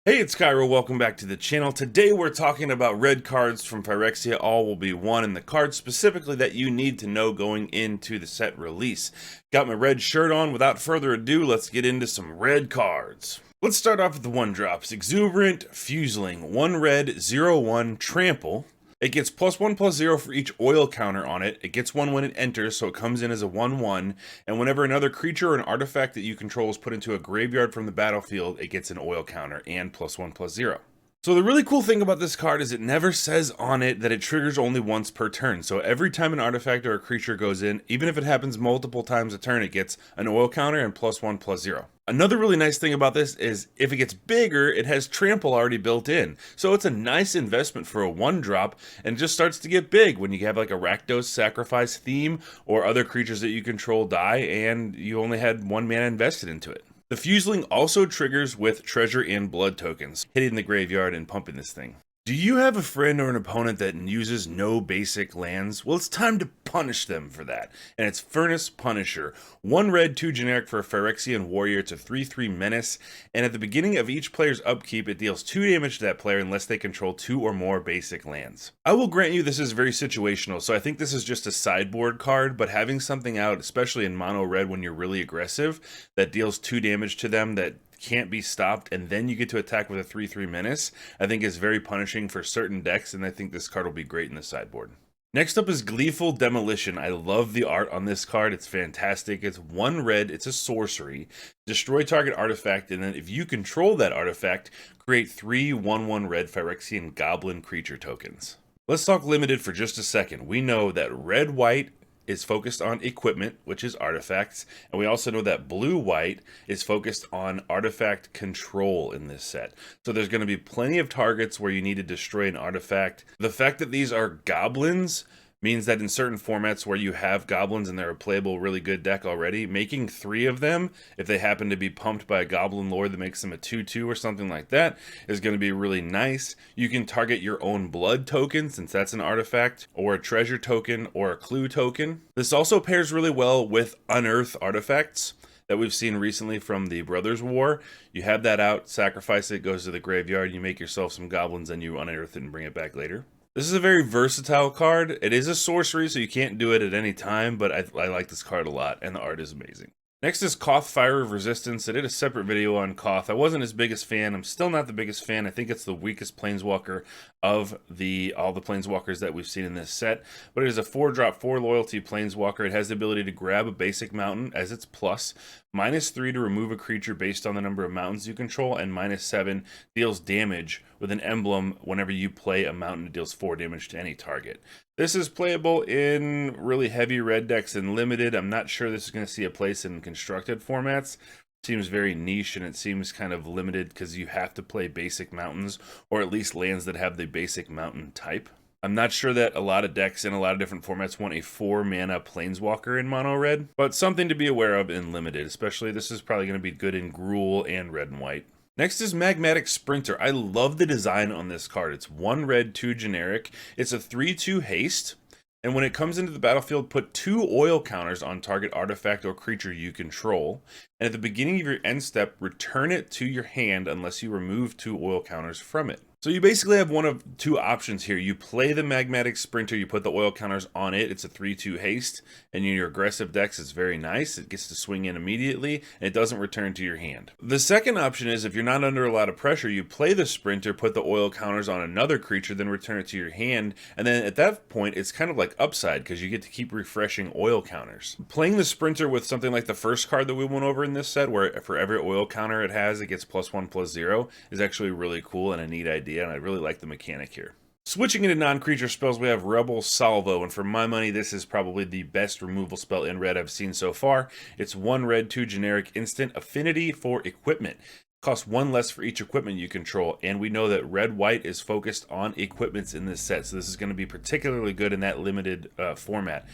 Hey, it's Cairo. Welcome back to the channel. Today we're talking about red cards from Phyrexia. All will be one, and the cards specifically that you need to know going into the set release. Got my red shirt on. Without further ado, let's get into some red cards. Let's start off with the one drops. Exuberant, fuseling, 1 red, 0/1, trample. It gets +1/+0 for each oil counter on it. It gets 1 when it enters, so it comes in as a 1/1. And whenever another creature or an artifact that you control is put into a graveyard from the battlefield, it gets an oil counter and +1/+0. So the really cool thing about this card is it never says on it that it triggers only once per turn. So every time an artifact or a creature goes in, even if it happens multiple times a turn, it gets an oil counter and +1/+0. Another really nice thing about this is if it gets bigger, it has trample already built in. So it's a nice investment for a 1-drop and just starts to get big when you have like a Rakdos sacrifice theme or other creatures that you control die and you only had 1 mana invested into it. The fuseling also triggers with treasure and blood tokens, hitting the graveyard and pumping this thing. Do you have a friend or an opponent that uses no basic lands? Well, it's time to punish them for that. And it's Furnace Punisher. 1 red, 2 generic for a Phyrexian warrior. It's a 3/3 menace. And at the beginning of each player's upkeep, it deals 2 damage to that player unless they control 2 or more basic lands. I will grant you this is very situational, so I think this is just a sideboard card, but having something out, especially in mono red when you're really aggressive, that deals 2 damage to them that can't be stopped, and then you get to attack with a 3/3 menace, I think is very punishing for certain decks, and I think this card will be great in the sideboard. Next up is Gleeful Demolition. I love the art on this card. It's fantastic. It's 1 red, it's a sorcery. Destroy target artifact, and then if you control that artifact, create 3 1/1 red Phyrexian goblin creature tokens. Let's talk limited for just a second. We know that red-white is focused on equipment, which is artifacts, and we also know that blue-white is focused on artifact control in this set. So there's going to be plenty of targets where you need to destroy an artifact. The fact that these are goblins means that in certain formats where you have goblins and they're a playable, really good deck already, making 3 of them, if they happen to be pumped by a goblin lord that makes them a 2/2 or something like that, is going to be really nice. You can target your own blood token, since that's an artifact, or a treasure token, or a clue token. This also pairs really well with unearth artifacts that we've seen recently from the Brothers War. You have that out, sacrifice it, goes to the graveyard, you make yourself some goblins, and you unearth it and bring it back later. This is a very versatile card. It is a sorcery, so you can't do it at any time, but I like this card a lot, and the art is amazing. Next is Koth, Fire of Resistance. I did a separate video on Koth. I wasn't his biggest fan. I'm still not the biggest fan. I think it's the weakest planeswalker of all the planeswalkers that we've seen in this set. But it is a 4-drop, 4 loyalty planeswalker. It has the ability to grab a basic mountain as its plus, -3 to remove a creature based on the number of mountains you control, and -7 deals damage with an emblem whenever you play a mountain. It deals 4 damage to any target. This is playable in really heavy red decks and limited. I'm not sure this is going to see a place in constructed formats. It seems very niche, and it seems kind of limited because you have to play basic mountains, or at least lands that have the basic mountain type. I'm not sure that a lot of decks in a lot of different formats want a 4-mana planeswalker in mono red, but something to be aware of in limited, especially this is probably going to be good in Gruul and red and white. Next is Magmatic Sprinter. I love the design on this card. It's 1 red, 2 generic. It's a 3/2 haste. And when it comes into the battlefield, put 2 oil counters on target artifact or creature you control. And at the beginning of your end step, return it to your hand unless you remove 2 oil counters from it. So you basically have one of 2 options here. You play the Magmatic Sprinter, you put the oil counters on it, it's a 3/2 haste, and in your aggressive decks it's very nice. It gets to swing in immediately, and it doesn't return to your hand. The second option is if you're not under a lot of pressure, you play the Sprinter, put the oil counters on another creature, then return it to your hand, and then at that point it's kind of like upside because you get to keep refreshing oil counters. Playing the Sprinter with something like the first card that we went over in this set, where for every oil counter it has, it gets +1/+0, is actually really cool and a neat idea. And I really like the mechanic here. Switching into non-creature spells, we have Rebel Salvo, and for my money, this is probably the best removal spell in red I've seen so far. It's 1 red, 2 generic, instant affinity for equipment. Costs 1 less for each equipment you control, and we know that red-white is focused on equipments in this set, so this is going to be particularly good in that limited format.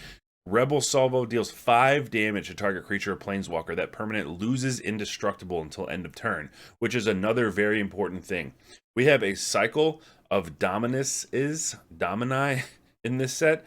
Rebel Salvo deals 5 damage to target creature or planeswalker. That permanent loses indestructible until end of turn, which is another very important thing. We have a cycle of Domini in this set.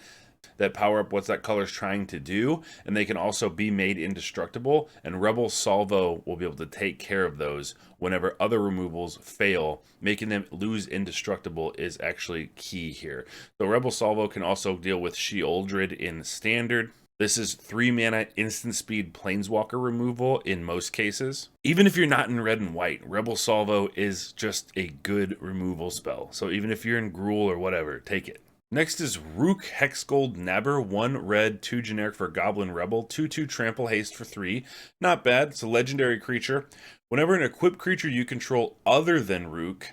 that power up what that color's trying to do, and they can also be made indestructible, and Rebel Salvo will be able to take care of those whenever other removals fail. Making them lose indestructible is actually key here. So Rebel Salvo can also deal with Sheoldred in standard. This is 3 mana instant speed planeswalker removal in most cases. Even if you're not in red and white, Rebel Salvo is just a good removal spell. So even if you're in Gruul or whatever, take it. Next is Rook Hexgold Nabber, 1 red, 2 generic for Goblin Rebel, 2/2 trample haste for 3. Not bad, it's a legendary creature. Whenever an equipped creature you control other than Rook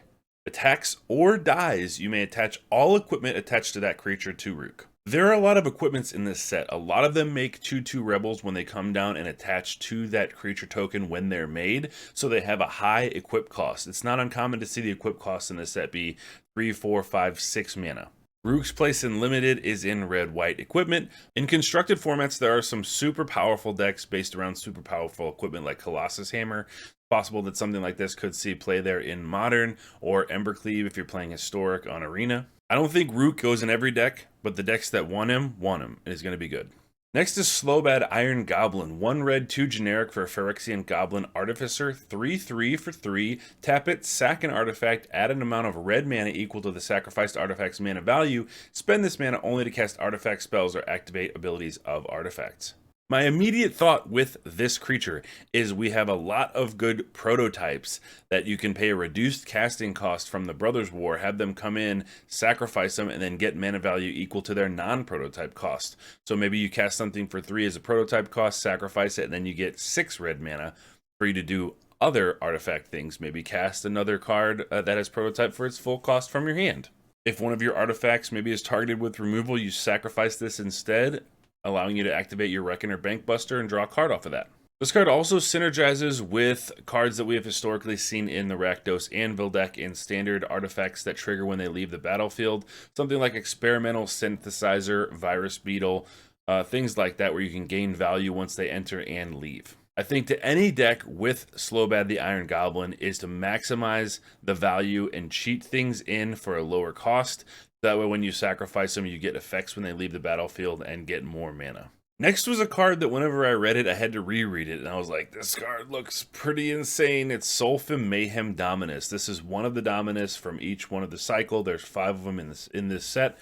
attacks or dies, you may attach all equipment attached to that creature to Rook. There are a lot of equipments in this set. A lot of them make 2/2 rebels when they come down and attach to that creature token when they're made, so they have a high equip cost. It's not uncommon to see the equip cost in this set be 3, 4, 5, 6 mana. Rook's place in Limited is in red-white equipment. In constructed formats, there are some super powerful decks based around super powerful equipment like Colossus Hammer. It's possible that something like this could see play there in Modern, or Embercleave if you're playing Historic on Arena. I don't think Rook goes in every deck, but the decks that want him, and it's going to be good. Next is Slobad Iron Goblin, 1 red, 2 generic for a Phyrexian Goblin Artificer, 3/3 for 3, tap it, sack an artifact, add an amount of red mana equal to the sacrificed artifact's mana value, spend this mana only to cast artifact spells or activate abilities of artifacts. My immediate thought with this creature is we have a lot of good prototypes that you can pay a reduced casting cost from the Brothers War, have them come in, sacrifice them, and then get mana value equal to their non-prototype cost. So maybe you cast something for 3 as a prototype cost, sacrifice it, and then you get 6 red mana for you to do other artifact things. Maybe cast another card that has prototype for its full cost from your hand. If one of your artifacts maybe is targeted with removal, you sacrifice this instead, allowing you to activate your Reckoner Bankbuster and draw a card off of that. This card also synergizes with cards that we have historically seen in the Rakdos Anvil deck in standard artifacts that trigger when they leave the battlefield. Something like Experimental Synthesizer, Virus Beetle, things like that where you can gain value once they enter and leave. I think to any deck with Slobad the Iron Goblin is to maximize the value and cheat things in for a lower cost. That way when you sacrifice them, you get effects when they leave the battlefield and get more mana. Next was a card that whenever I read it, I had to reread it, and I was like, this card looks pretty insane. It's Solfem Mayhem Dominus. This is one of the Dominus from each one of the cycle. There's 5 of them in this set.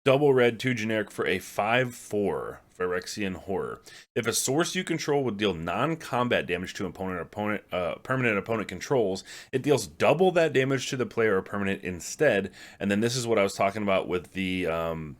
Double red, 2 generic for a 5/4 Phyrexian Horror. If a source you control would deal non-combat damage to permanent opponent controls, it deals double that damage to the player or permanent instead. And then this is what I was talking about with the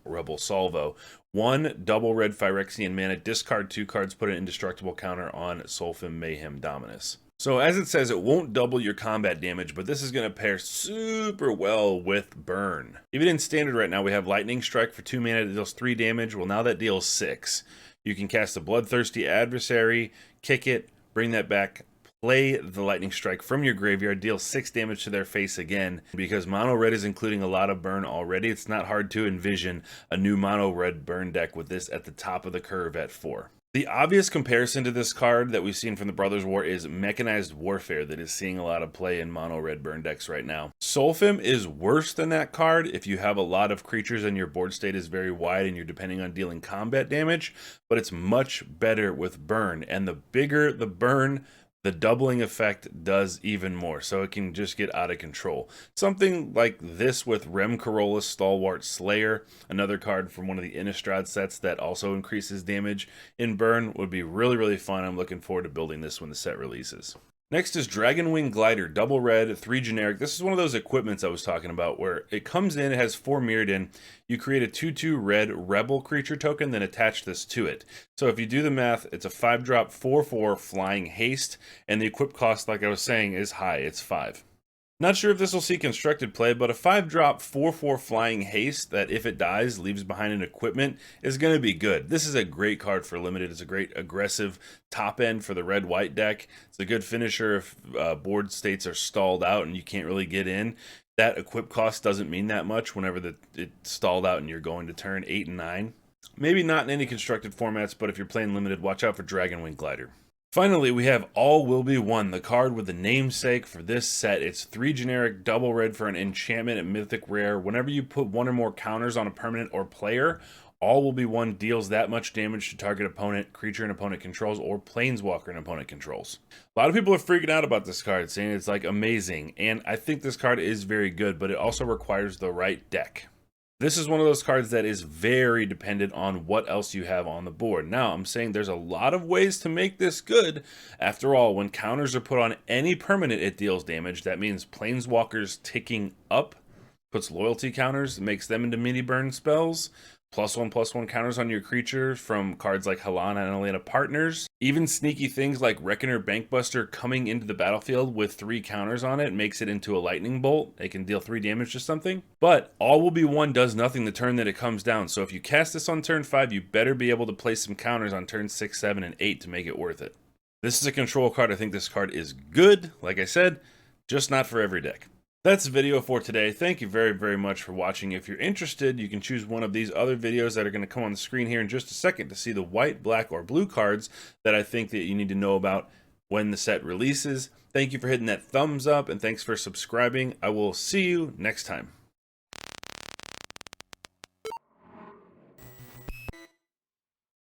Rebel Salvo. 1 double red Phyrexian mana, discard 2 cards, put an indestructible counter on Solfem Mayhem Dominus. So as it says, it won't double your combat damage, but this is going to pair super well with Burn. Even in standard right now, we have Lightning Strike for 2 mana that deals 3 damage. Well, now that deals 6. You can cast a Bloodthirsty Adversary, kick it, bring that back, play the Lightning Strike from your graveyard, deal 6 damage to their face again. Because Mono Red is including a lot of Burn already, it's not hard to envision a new Mono Red Burn deck with this at the top of the curve at 4. The obvious comparison to this card that we've seen from the Brothers War is Mechanized Warfare that is seeing a lot of play in mono red burn decks right now. Solfem is worse than that card if you have a lot of creatures and your board state is very wide and you're depending on dealing combat damage, but it's much better with burn, and the bigger the burn, the doubling effect does even more, so it can just get out of control. Something like this with Rem Corolla's Stalwart Slayer, another card from one of the Innistrad sets that also increases damage in burn, would be really, really fun. I'm looking forward to building this when the set releases. Next is Dragonwing Glider, double red, 3 generic. This is one of those equipments I was talking about where it comes in, it has 4 mirrored in. You create a 2/2 red rebel creature token, then attach this to it. So if you do the math, it's a 5-drop, 4/4 flying haste, and the equip cost, like I was saying, is high. It's 5. Not sure if this will see constructed play, but a 5-drop 4/4 flying haste that if it dies leaves behind an equipment is going to be good. This is a great card for limited. It's a great aggressive top end for the red-white deck. It's a good finisher if board states are stalled out and you can't really get in. That equip cost doesn't mean that much whenever it's stalled out and you're going to turn 8 and 9. Maybe not in any constructed formats, but if you're playing limited, watch out for Dragonwing Glider. Finally, we have All Will Be One, the card with the namesake for this set. It's 3 generic, double red for an enchantment at Mythic Rare. Whenever you put 1 or more counters on a permanent or player, All Will Be One deals that much damage to target opponent, creature an opponent controls, or planeswalker an opponent controls. A lot of people are freaking out about this card, saying it's like amazing, and I think this card is very good, but it also requires the right deck. This is one of those cards that is very dependent on what else you have on the board. Now, I'm saying there's a lot of ways to make this good. After all, when counters are put on any permanent, it deals damage. That means planeswalkers ticking up puts loyalty counters, makes them into mini burn spells. +1/+1 counters on your creature from cards like Halana and Elena Partners. Even sneaky things like Reckoner Bankbuster coming into the battlefield with 3 counters on it makes it into a lightning bolt. It can deal 3 damage to something. But All Will Be One does nothing the turn that it comes down. So if you cast this on turn 5, you better be able to place some counters on turn 6, 7, and 8 to make it worth it. This is a control card. I think this card is good, like I said, just not for every deck. That's the video for today. Thank you very, very much for watching. If you're interested, you can choose one of these other videos that are going to come on the screen here in just a second to see the white, black, or blue cards that I think that you need to know about when the set releases. Thank you for hitting that thumbs up, and thanks for subscribing. I will see you next time.